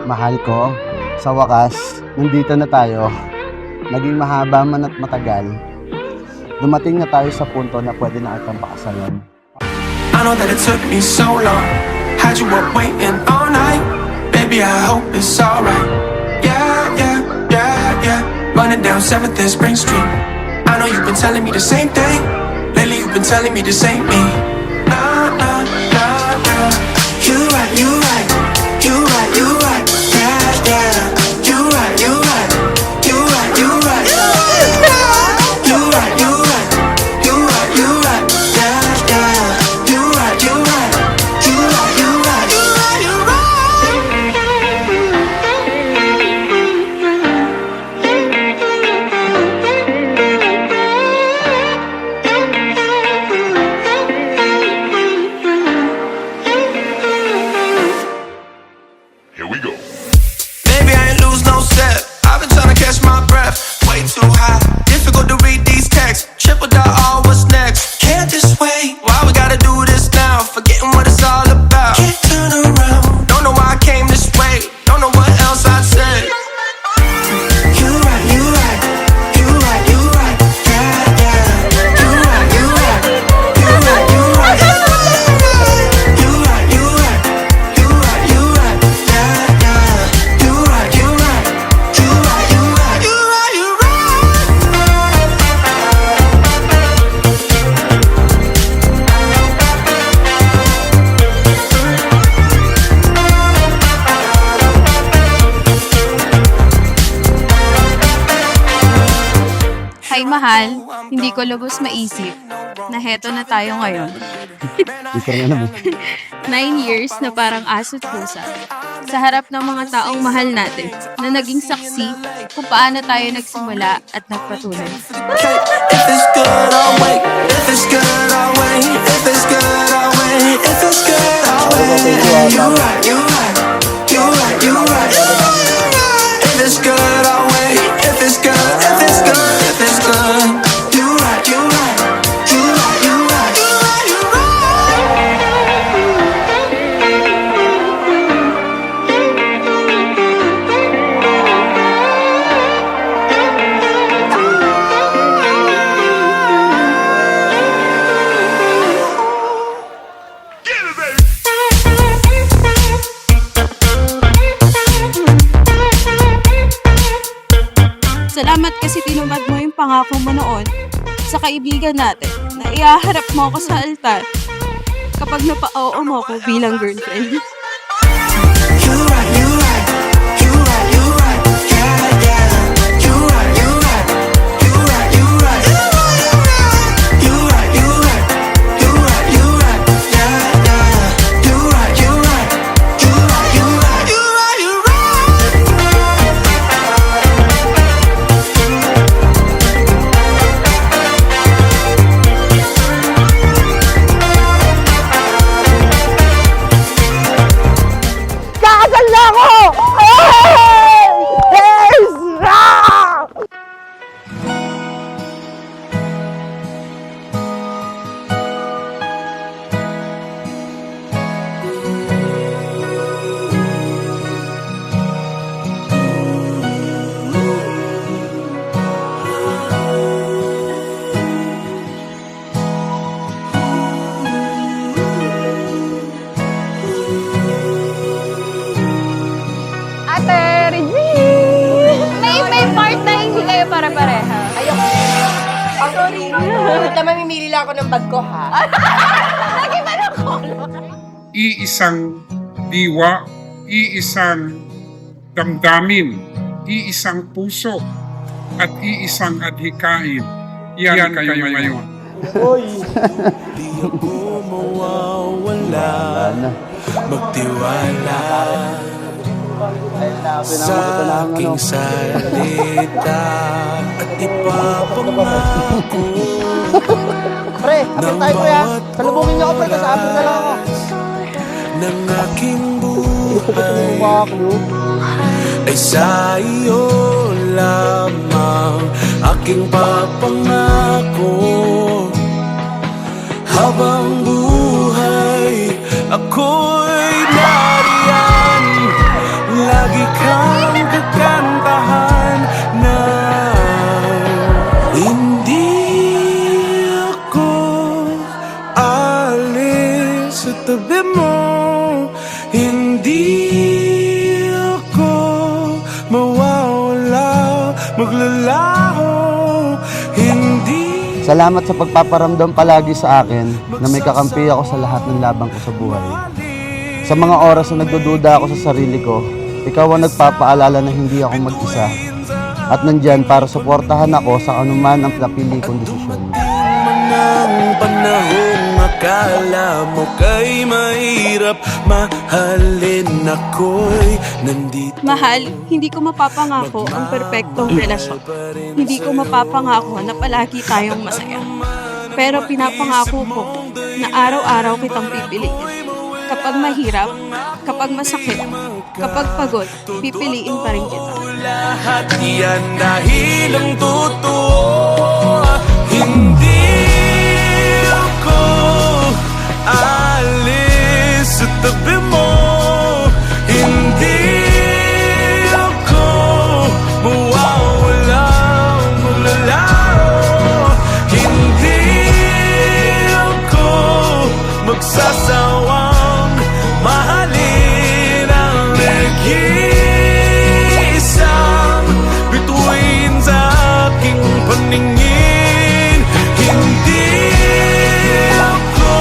Mahal ko, sa wakas, nandito na tayo. Naging mahaba man at matagal. Dumating na tayo sa punto na pwede na kitang pakasalan. I know that it took me so long. Had you up waiting all night. Baby, I hope it's alright. Yeah, yeah, yeah, yeah. Running down 7th and Spring Street. I know you've been telling me the same thing. Lately you've been telling me this ain't me. Nah, nah, nah, nah. You right, you right. You right, you right. Yeah, yeah. You right, you right. You right, you right. You right, you right. You right, you right. Yeah, yeah. You right, you right. You right, you right. You right, you Here we go. Baby, I ain't lose no step. I've been trying to catch my breath. Way too high. Difficult to read these texts. Triple dot, all what's next? Can't this wait? Why we gotta do this now? Forgetting what it's all about. Can't turn around. Don't know why I came this way. Don't know what else I'd say. You right, you right. You right, you right. Yeah, yeah. You right, you right. You right, you right. You right, you right. You right, you right. Yeah, yeah. You right, you right. You right, you right. You right, you right. Hi, mahal. Hindi ko lubos maisip na heto na tayo ngayon. Ito nga naman. 9 years na parang aso't pusa. Sa harap ng mga taong mahal natin na naging saksi kung paano tayo nagsimula at nagpatuloy. If it's good, I'll wait. If it's good, I'll wait. If it's good, I'll wait. If it's good, I'll wait. You right, you right. You right, you right. If it's good, I'll wait. If it's good, if it's good, if it's good. You right, you right. You right, you right. You right, you Salamat kasi tinupad mo yung pangako mo noon sa kaibigan natin na iaharap mo ako sa altar kapag napa-oo mo ako bilang girlfriend. You right, you right. You right, you right. Yeah, yeah. You right, you right. You right, you right. You right, you right. You right, you right. Yeah, yeah. You right, you right. You right, you right. You right, you right. Kakasal na ako! Hey! Yes! Ah! Ate Regine! May part na hindi kayo pare-pareha. Ayoko. Oh, sorry. Wait lang, mamimili lang ako ng bag ko, ha? Lagi ba ng color? Iisang diwa, iisang damdamin, iisang puso, at iisang adhikain. Yan kayo ngayon. Di ako mawawala. Magtiwala sa aking salita at ipapangako Pre, apil tayo kuya. Salubungin niyo ako pre, kasi apil na lang ako. ng aking buhay ay sa iyo lamang aking papangako Habang buhay, ako'y nariyan. Lagi kang kakantahan na hindi ako alis sa tabi mo. Hindi ako mawawala, maglalaho. Hindi. Salamat sa pagpaparamdam palagi sa akin na may kakampi ako sa lahat ng labang ko sa buhay. Sa mga oras na nagdududa ako sa sarili ko, ikaw ang nagpapaalala na hindi ako mag-isa at nandyan para suportahan ako sa anuman ang napili kong desisyon. Ang panahong akala mo kay mahirap mahalin, ako'y nandito. Mahal, hindi ko mapapangako ang perpektong relasyon. Hindi ko mapapangako na palagi tayong masaya. Pero pinapangako ko na araw-araw kitang pipiliin. Kapag mahirap, kapag masakit, kapag pagod, pipiliin pa rin kita. Lahat yan dahil ang totoo. Hindi ako alis sa tabi mo. Hindi ako mawawala, maglalaho. Hindi ako magsasawang mahalin ang nag-iisang bituin sa aking paningin. Hindi ako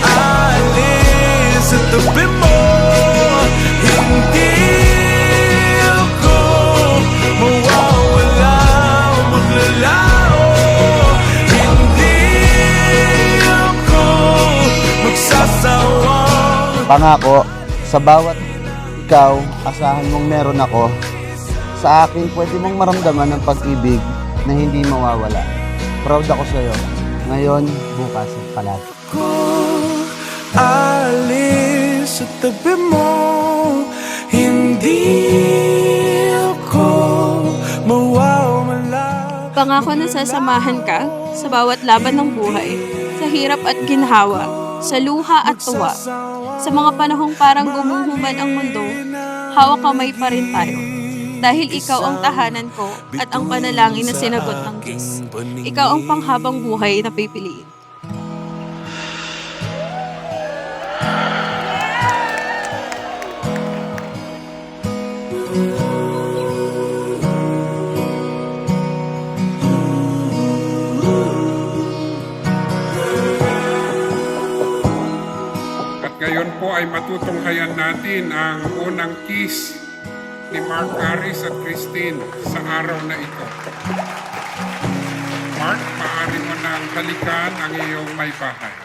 alis sa tabi mo. Hindi ako mawawala o maglalaho. Hindi ako magsasawang. Pangako, sa bawat ikaw, asahan mong meron ako. Sa akin, pwede mong maramdaman ng pag-ibig na hindi mawawala. Proud ako sa'yo. Ngayon, bukas at palagi. Ko alis sa tabi mo. Hindi ako mawawala. Pangako na sasamahan ka sa bawat laban ng buhay, sa hirap at ginhawa, sa luha at tuwa. Sa mga panahong parang gumuhuman ang mundo, hawak kamay pa rin tayo. Dahil ikaw ang tahanan ko at ang panalangin na sinagot ng Diyos. Ikaw ang panghabang buhay na pipiliin. At ngayon po ay matutunghayan natin ang unang kiss ni Mark Aris at Christine sa araw na ito. Mark, maaari mo nang balikan ang iyong may bahay.